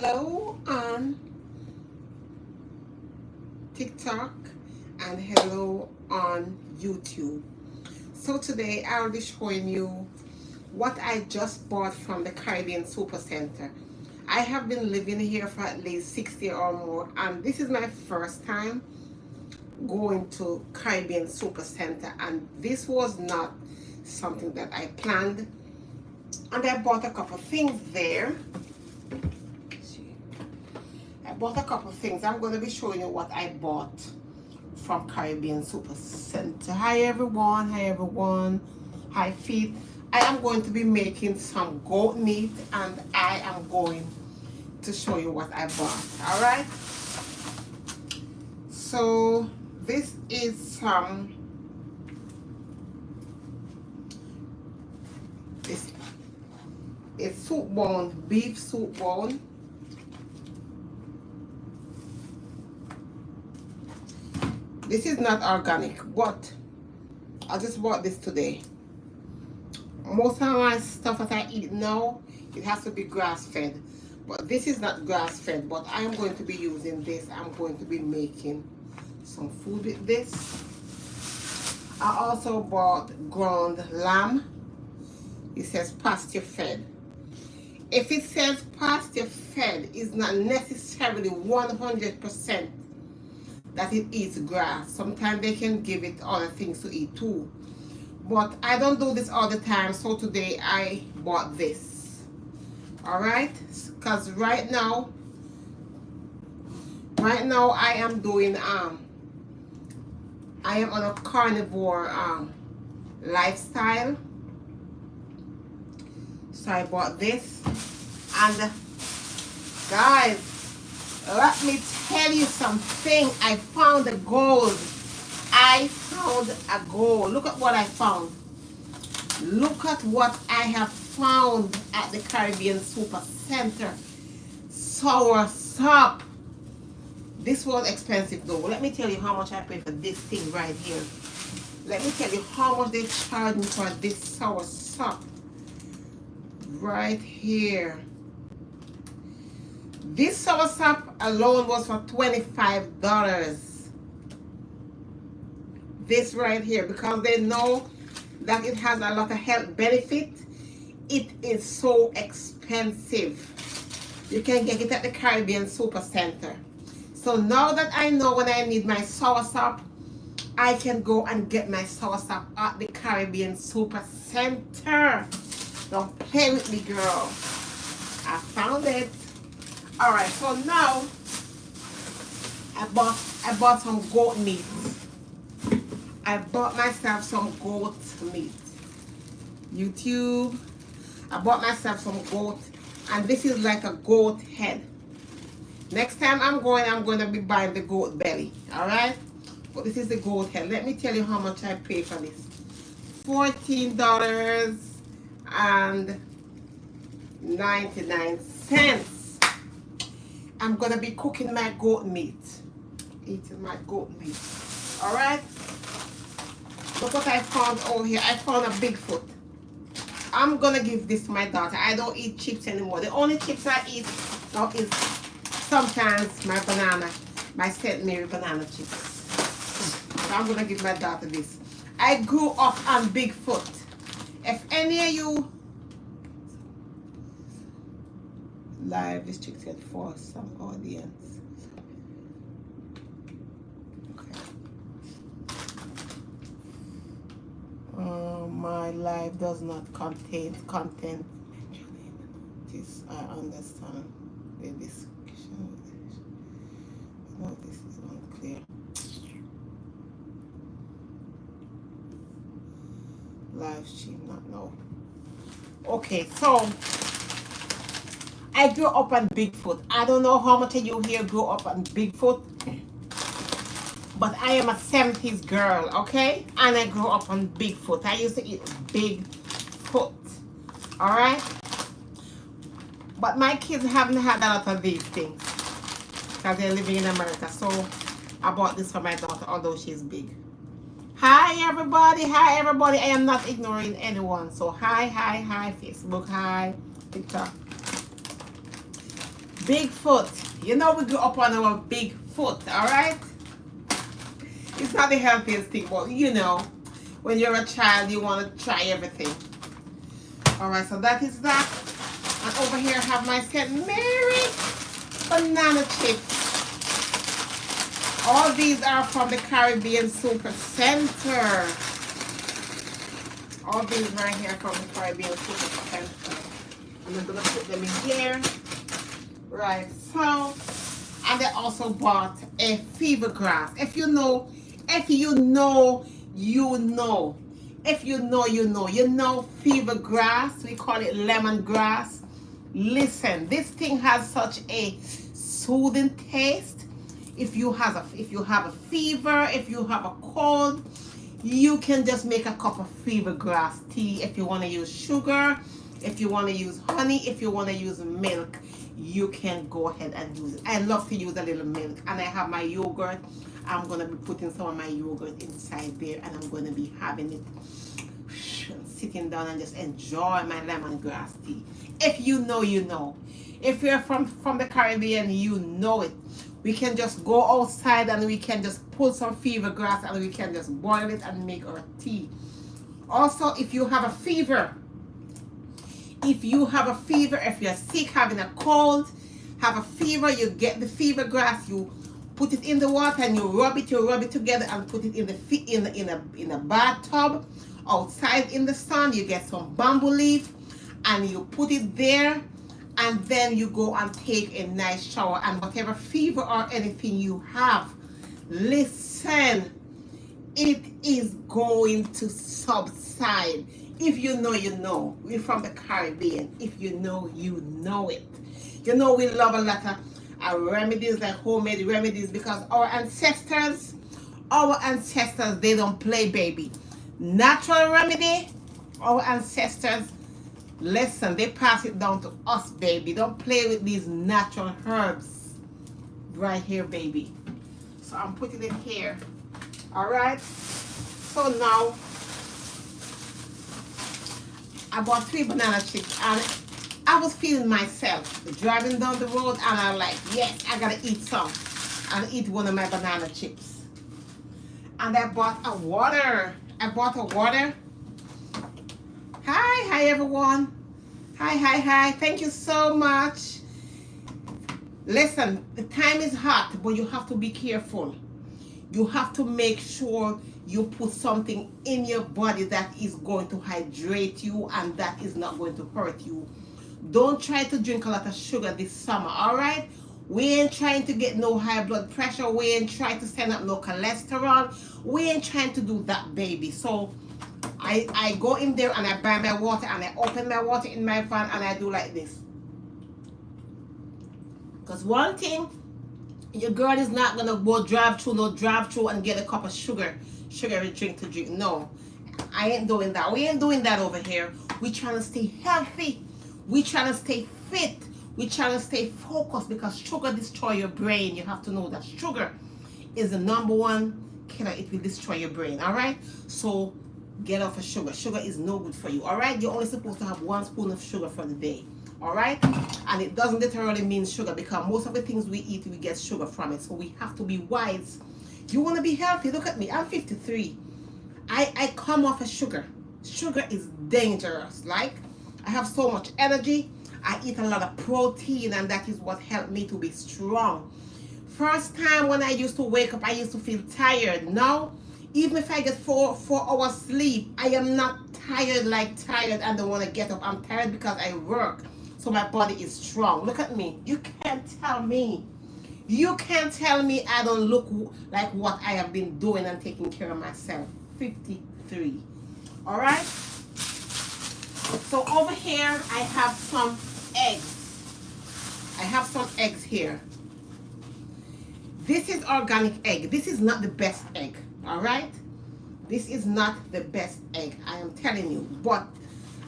hello on TikTok and hello on YouTube. So today I'll be showing you what I just bought from the Caribbean Super Center. I have been living here for at least 60 or more, and this is my first time going to Caribbean Super Center, and this was not something that I planned. And I bought a couple things there. I bought a couple things. I'm going to be showing you what I bought from Caribbean Super Center. Hi everyone, hi everyone, hi feet. I am going to be making some goat meat, and I am going to show you what I bought. All right. So this is some. It's soup bone, beef soup bone. This is not organic, but I just bought this today. Most of my stuff that I eat now, it has to be grass-fed. But this is not grass-fed, but I am going to be using this. I'm going to be making some food with this. I also bought ground lamb. It says pasture-fed. If it says pasture-fed, it's not necessarily 100% that it eats grass. Sometimes they can give it other things to eat too. But I don't do this all the time, so today I bought this. Alright? Because right now I am doing I am on a carnivore lifestyle. So I bought this. And guys, let me tell you something. I found a gold. I found a gold. Look at what I found. Look at what I have found at the Caribbean Super Center. Sour sop. This was expensive though. Let me tell you how much I paid for this thing right here. Let me tell you how much they charged me for this sour sop. Right here. This sour sop alone was for $25. This right here, because they know that it has a lot of health benefit. It is so expensive. You can get it at the Caribbean Super Center. So now that I know when I need my sour sop, I can go and get my sour sop at the Caribbean Super Center. Don't play with me, girl. I found it. All right, so now I bought some goat meat. I bought myself some goat meat. YouTube. I bought myself some goat, and this is like a goat head. Next time I'm going to be buying the goat belly. All right, but this is the goat head. Let me tell you how much I paid for this. $14.99. I'm gonna be cooking my goat meat. Eating my goat meat. Alright? Look what I found over here. I found a Bigfoot. I'm gonna give this to my daughter. I don't eat chips anymore. The only chips I eat now is sometimes my St. Mary banana chips. So I'm gonna give my daughter this. I grew up on Bigfoot. If any of you live restricted for some audience. Okay. My live does not contain content. This I understand. The description. No, this is unclear. Live stream, not no. Okay, so I grew up on Bigfoot. I don't know how much of you here grew up on Bigfoot, but I am a 70s girl, okay? And I grew up on Bigfoot. I used to eat Bigfoot, all right? But my kids haven't had a lot of these things because they're living in America. So I bought this for my daughter, although she's big. Hi everybody, hi everybody. I am not ignoring anyone. So hi Facebook, hi TikTok. Big foot. You know we grew up on our big foot, alright? It's not the healthiest thing, but you know, when you're a child, you want to try everything. Alright, so that is that. And over here I have my St. Mary banana chips. All these are from the Caribbean Super Center. All these right here from the Caribbean Super Center. I'm just gonna put them in here. Right, so, and I also bought a fever grass. If you know, you know fever grass. We call it lemongrass. Listen, this thing has such a soothing taste. If you have a fever, if you have a cold, you can just make a cup of fever grass tea. If you want to use sugar, if you want to use honey, if you want to use milk, you can go ahead and use it. I love to use a little milk, and I have my yogurt. I'm going to be putting some of my yogurt inside there, and I'm going to be having it, sitting down and just enjoy my lemongrass tea. If you know, you know. If you're from the Caribbean, you know it. We can just go outside and we can just pull some fever grass and we can just boil it and make our tea. Also, if you have a fever, if you're sick, having a cold, have a fever, you get the fever grass, you put it in the water and you rub it together and put it in a bathtub outside in the sun. You get some bamboo leaf and you put it there, and then you go and take a nice shower, and whatever fever or anything you have, listen, it is going to subside. If you know, you know. We're from the Caribbean. If you know, you know it. You know, we love a lot of remedies, like homemade remedies, because our ancestors, they don't play, baby. Natural remedy, our ancestors, listen, they pass it down to us, baby. Don't play with these natural herbs right here, baby. So I'm putting it here. All right. So now I bought 3 banana chips, and I was feeling myself driving down the road, and I'm like, yes, I gotta eat some. And eat one of my banana chips. And I bought a water. Hi everyone. Hi. Thank you so much. Listen, the time is hot, but you have to be careful. You have to make sure you put something in your body that is going to hydrate you and that is not going to hurt you. Don't try to drink a lot of sugar this summer, all right? We ain't trying to get no high blood pressure. We ain't trying to send up no cholesterol. We ain't trying to do that, baby. So I go in there and I buy my water and I open my water in my van and I do like this. Because one thing, your girl is not going to go drive through and get a cup of sugary drink to drink. No, I ain't doing that. We ain't doing that over here. We trying to stay healthy. We trying to stay fit. We trying to stay focused, because sugar destroy your brain. You have to know that sugar is the #1 killer. It will destroy your brain, all right? So get off of sugar. Sugar is no good for you, all right? You're only supposed to have 1 spoon of sugar for the day, all right? And it doesn't literally mean sugar, because most of the things we eat, we get sugar from it. So we have to be wise. You want to be healthy. Look at me. I'm 53. I come off of sugar. Sugar is dangerous. Like, I have so much energy. I eat a lot of protein, and that is what helped me to be strong. First time when I used to wake up, I used to feel tired. Now, even if I get 4 hours sleep, I am not tired and don't want to get up. I'm tired because I work. So my body is strong. Look at me. You can't tell me I don't look like what I have been doing and taking care of myself. 53. All right. So over here, I have some eggs. I have some eggs here. This is organic egg. This is not the best egg. All right. This is not the best egg. I am telling you. But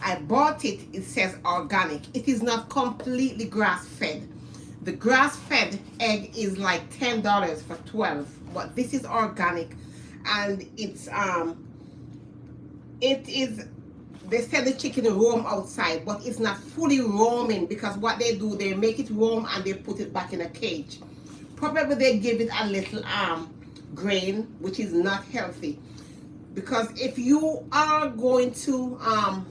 I bought it. It says organic. It is not completely grass-fed. The grass-fed egg is like $10 for 12. But this is organic, and it is they said the chicken roam outside, but it's not fully roaming, because what they do, they make it roam and they put it back in a cage. Probably they give it a little grain, which is not healthy. Because if you are going to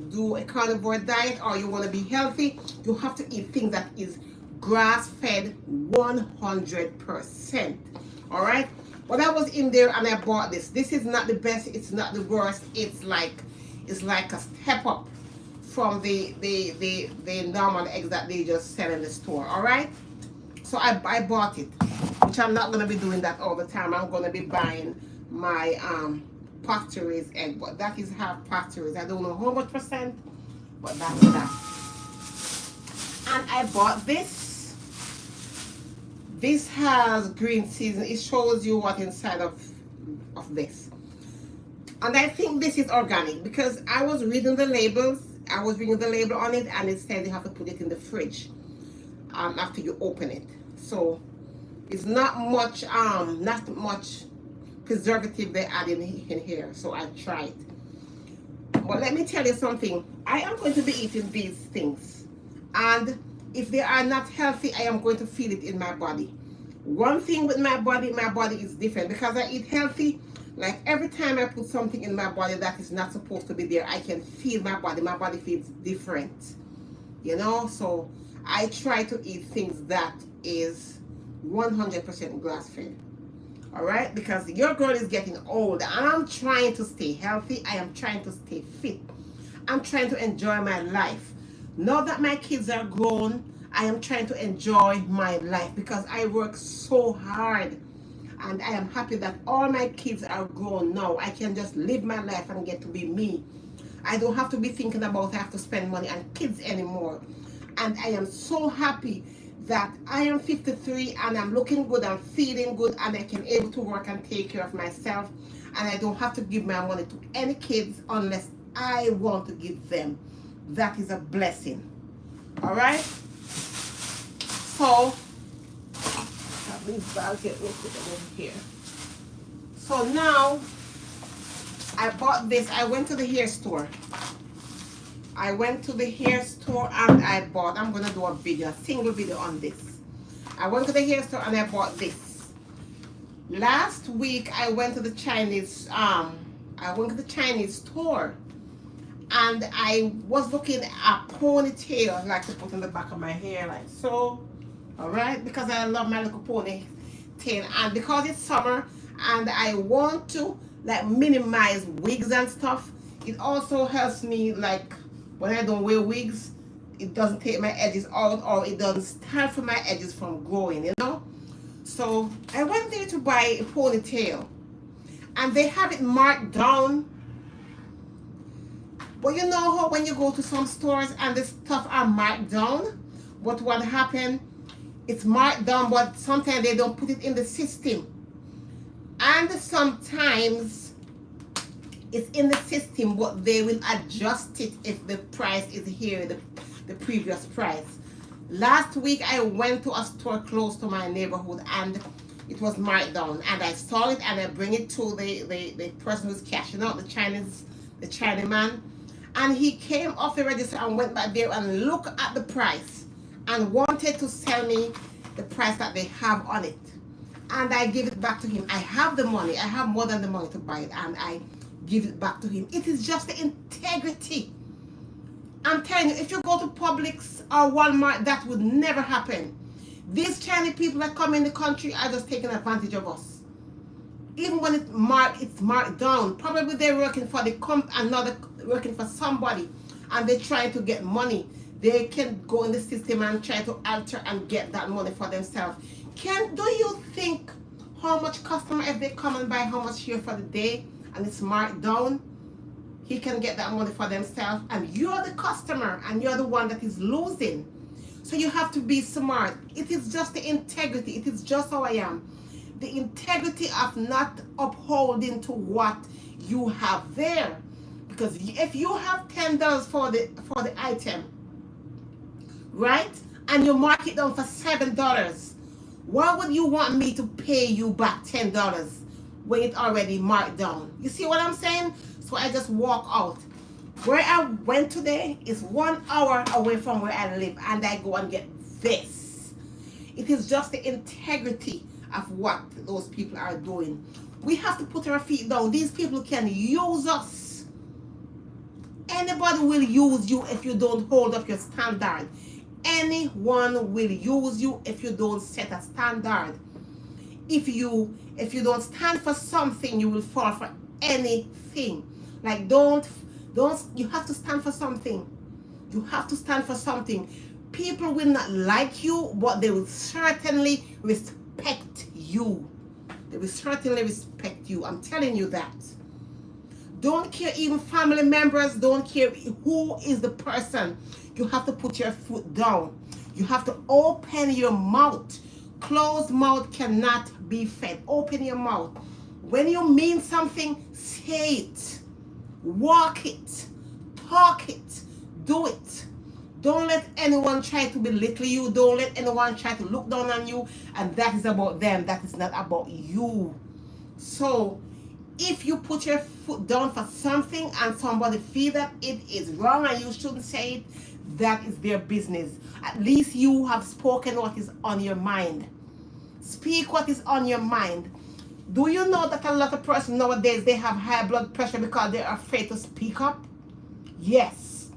do a carnivore diet, or you want to be healthy, you have to eat things that is grass-fed 100%. All right. But I was in there and I bought this. This is not the best. It's not the worst. It's like a step up from the normal eggs that they just sell in the store. All right. So I bought it, which I'm not going to be doing that all the time. I'm going to be buying my pasture-raised egg, but that is half pasture-raised. I don't know how much percent, but that's that. And I bought this. This has green season. It shows you what inside of this. And I think this is organic, because I was reading the labels. I was reading the label on it, and it said you have to put it in the fridge after you open it. So it's not much preservative they add in here. So I tried. But let me tell you something. I am going to be eating these things, and if they are not healthy, I am going to feel it in my body. One thing with my body is different, because I eat healthy. Like every time I put something in my body that is not supposed to be there, I can feel my body. My body feels different, you know. So I try to eat things that is 100% grass-fed. All right, because your girl is getting old, and I'm trying to stay healthy. I am trying to stay fit. I'm trying to enjoy my life. Now that my kids are grown, I am trying to enjoy my life, because I work so hard, and I am happy that all my kids are grown now. I can just live my life and get to be me. I don't have to be thinking about I have to spend money on kids anymore. And I am so happy that I am 53 and I'm looking good, I'm feeling good, and I can able to work and take care of myself, and I don't have to give my money to any kids unless I want to give them. That is a blessing. All right. So these bags get over here. So now I bought this. I went to the hair store. And I bought, I'm going to do a single video on this. I went to the hair store and I bought this. Last week I went to the Chinese store, and I was looking at ponytail I like to put in the back of my hair, like so. All right, because I love my little ponytail, and because it's summer and I want to like minimize wigs and stuff, it also helps me, like when I don't wear wigs, it doesn't take my edges out, or it doesn't start for my edges from growing, you know. So I went there to buy a ponytail, and they have it marked down. But you know how when you go to some stores and the stuff are marked down, but what happened, it's marked down, but sometimes they don't put it in the system. And sometimes it's in the system, but they will adjust it if the price is here, the previous price. Last week I went to a store close to my neighborhood, and it was marked down, and I saw it, and I bring it to the person who's cashing out, the Chinaman, and he came off the register and went back there and looked at the price and wanted to sell me the price that they have on it. And I give it back to him. I have the money. I have more than the money to buy it, and I give it back to him. It is just the integrity. I'm telling you, if you go to Publix or Walmart, that would never happen. These Chinese people that come in the country are just taking advantage of us. Even when it's marked down. Probably they're working for working for somebody, and they're trying to get money. They can go in the system and try to alter and get that money for themselves. Do you think how much customer, if they come and buy how much here for the day and it's marked down, he can get that money for themselves, and you're the customer and you're the one that is losing. So you have to be smart. It is just the integrity. It is just how I am. The integrity of not upholding to what you have there. Because if you have $10 for the item, right, and you mark it down for $7, why would you want me to pay you back $10 when it's already marked down? You see what I'm saying? So I just walk out. Where I went today is 1 hour away from where I live, and I go and get this. It is just the integrity of what those people are doing. We have to put our feet down. These people can use us. Anybody will use you if you don't hold up your standard. Anyone will use you if you don't set a standard. If you don't stand for something, you will fall for anything. Like don't you have to stand for something. You have to stand for something. People will not like you, but they will certainly respect you. They will certainly respect you. I'm telling you that. Don't care, even family members, don't care who is the person. You have to put your foot down. You have to open your mouth. Closed mouth cannot be fed. Open your mouth. When you mean something, say it. Walk it. Talk it. Do it. Don't let anyone try to belittle you. Don't let anyone try to look down on you. And that is about them. That is not about you. So, if you put your foot down for something and somebody feel that it is wrong and you shouldn't say it, that is their business. At least you have spoken what is on your mind. Speak what is on your mind. Do you know that a lot of persons nowadays, they have high blood pressure because they're afraid to speak up? Yes.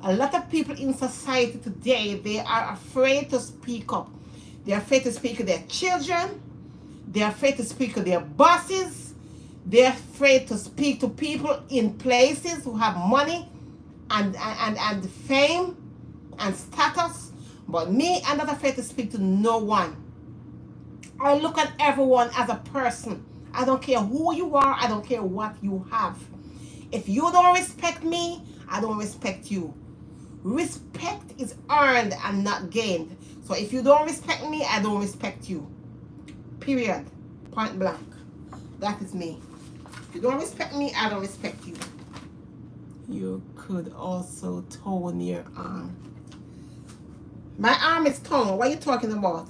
A lot of people in society today, they are afraid to speak up. They're afraid to speak to their children. They're afraid to speak to their bosses. They're afraid to speak to people in places who have money and fame and status. But me, I'm not afraid to speak to no one. I look at everyone as a person. I don't care who you are. I don't care what you have. If you don't respect me, I don't respect you. Respect is earned and not gained. So if you don't respect me, I don't respect you. Period. Point blank. That is me. If you don't respect me, I don't respect you. You could also tone your arm. My arm is toned. What are you talking about?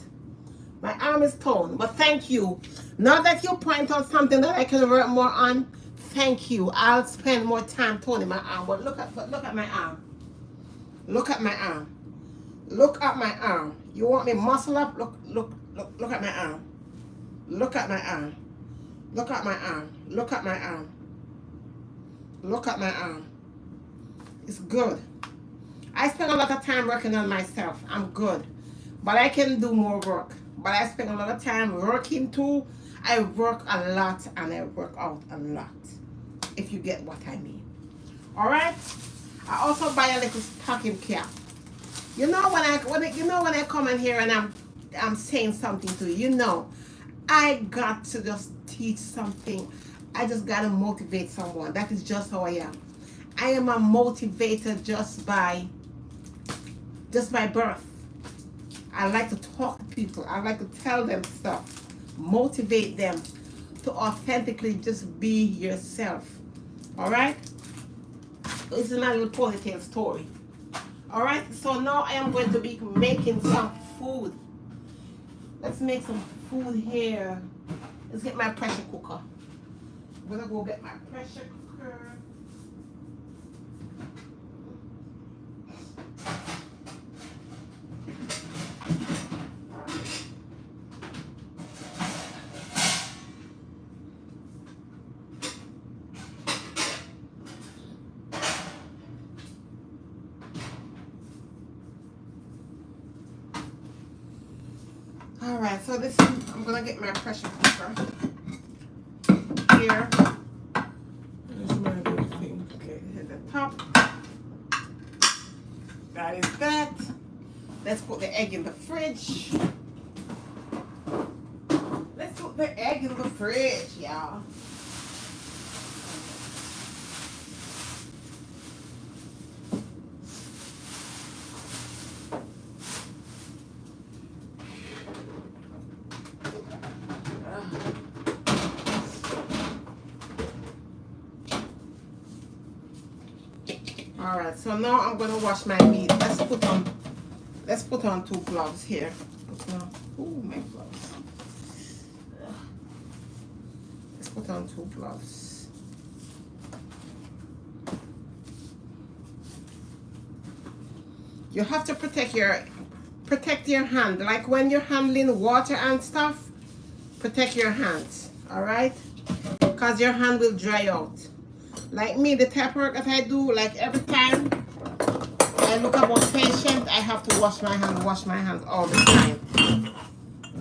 My arm is toned. But thank you. Now that you point out something that I can work more on, thank you. I'll spend more time toning my arm. But look at my arm. Look at my arm. Look at my arm. You want me muscle up? Look at my arm. Look at my arm. Look at my arm. Look at my arm. Look at my arm. It's good. I spend a lot of time working on myself. I'm good. But I can do more work. But I spend a lot of time working too. I work a lot and I work out a lot. If you get what I mean. Alright? I also buy a little stocking cap. You know when I come in here and I'm saying something to you, you know, I got to just teach something. I just gotta motivate someone. That is just how I am. I am a motivator just by birth. I like to talk to people. I like to tell them stuff. Motivate them to authentically just be yourself. Alright? This is my little ponytail story. Alright? So now I am going to be making some food. Let's make some food here. Let's get my pressure cooker. I'm gonna go get my pressure cooker. Alright, so this is, I'm gonna get my pressure cooker here. There's my little thing. Okay, hit the top. That is that. Let's put the egg in the fridge. Let's put the egg in the fridge, y'all. Alright, so now I'm gonna wash my meat. Let's put on 2 gloves here. Ooh, my gloves. Let's put on 2 gloves. You have to protect your hand. Like when you're handling water and stuff, protect your hands, all right? Because your hand will dry out. Like me, the type of work that I do, like every time I look about patient, I have to wash my hands all the time.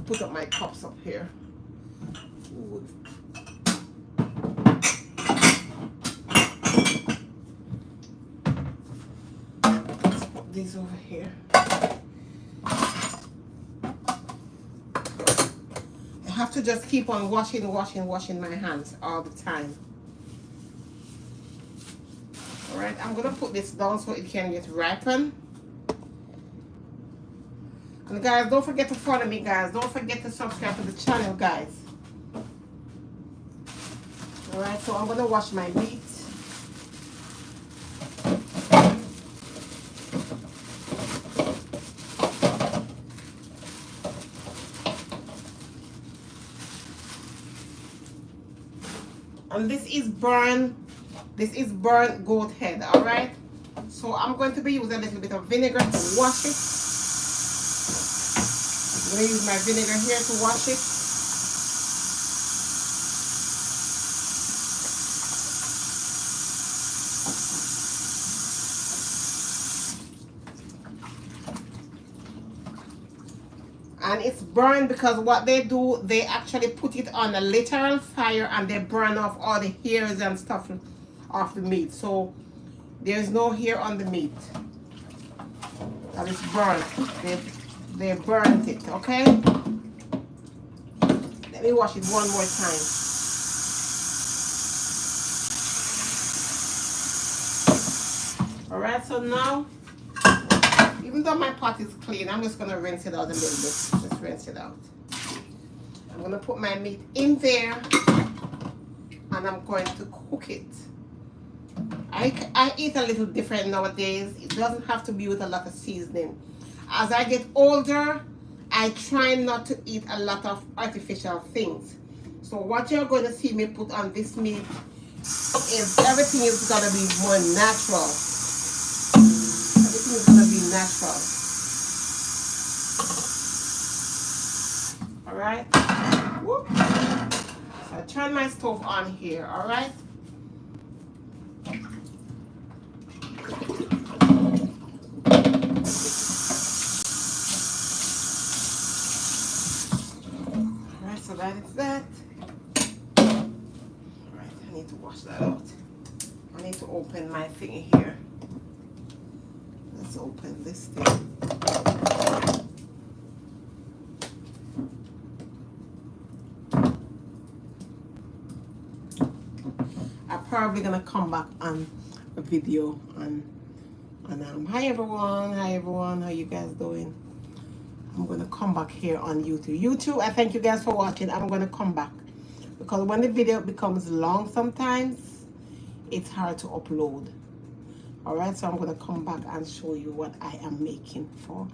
Put up my cups up here. Let's put these over here. I have to just keep on washing my hands all the time. All right, I'm gonna put this down so it can get ripened. And guys, don't forget to follow me, guys. Don't forget to subscribe to the channel, guys. All right, so I'm gonna wash my meat. And this is burnt goat head, all right? So I'm going to be using a little bit of vinegar to wash it. I'm going to use my vinegar here to wash it. And it's burned because what they do, they actually put it on a literal fire and they burn off all the hairs and stuff off the meat. So there's no hair on the meat. And it's burnt. They burnt it, okay? Let me wash it one more time. Alright, so now, even though my pot is clean, I'm just going to rinse it out a little bit. Just rinse it out. I'm going to put my meat in there and I'm going to cook it. I eat a little different nowadays. It doesn't have to be with a lot of seasoning. As I get older, I try not to eat a lot of artificial things. So what you're going to see me put on this meat is everything is going to be more natural. Everything is going to be natural. Alright? So I turn my stove on here, alright? Alright, so that is that. Alright, I need to wash that out. I need to open my thing here. Let's open this thing. I'm probably gonna come back on a video on hi everyone, how you guys doing? I'm gonna come back here on YouTube. I thank you guys for watching. I'm gonna come back because when the video becomes long sometimes it's hard to upload. Alright, so I'm gonna come back and show you what I am making for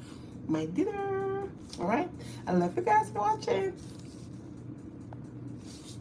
my dinner. Alright, I love you guys for watching.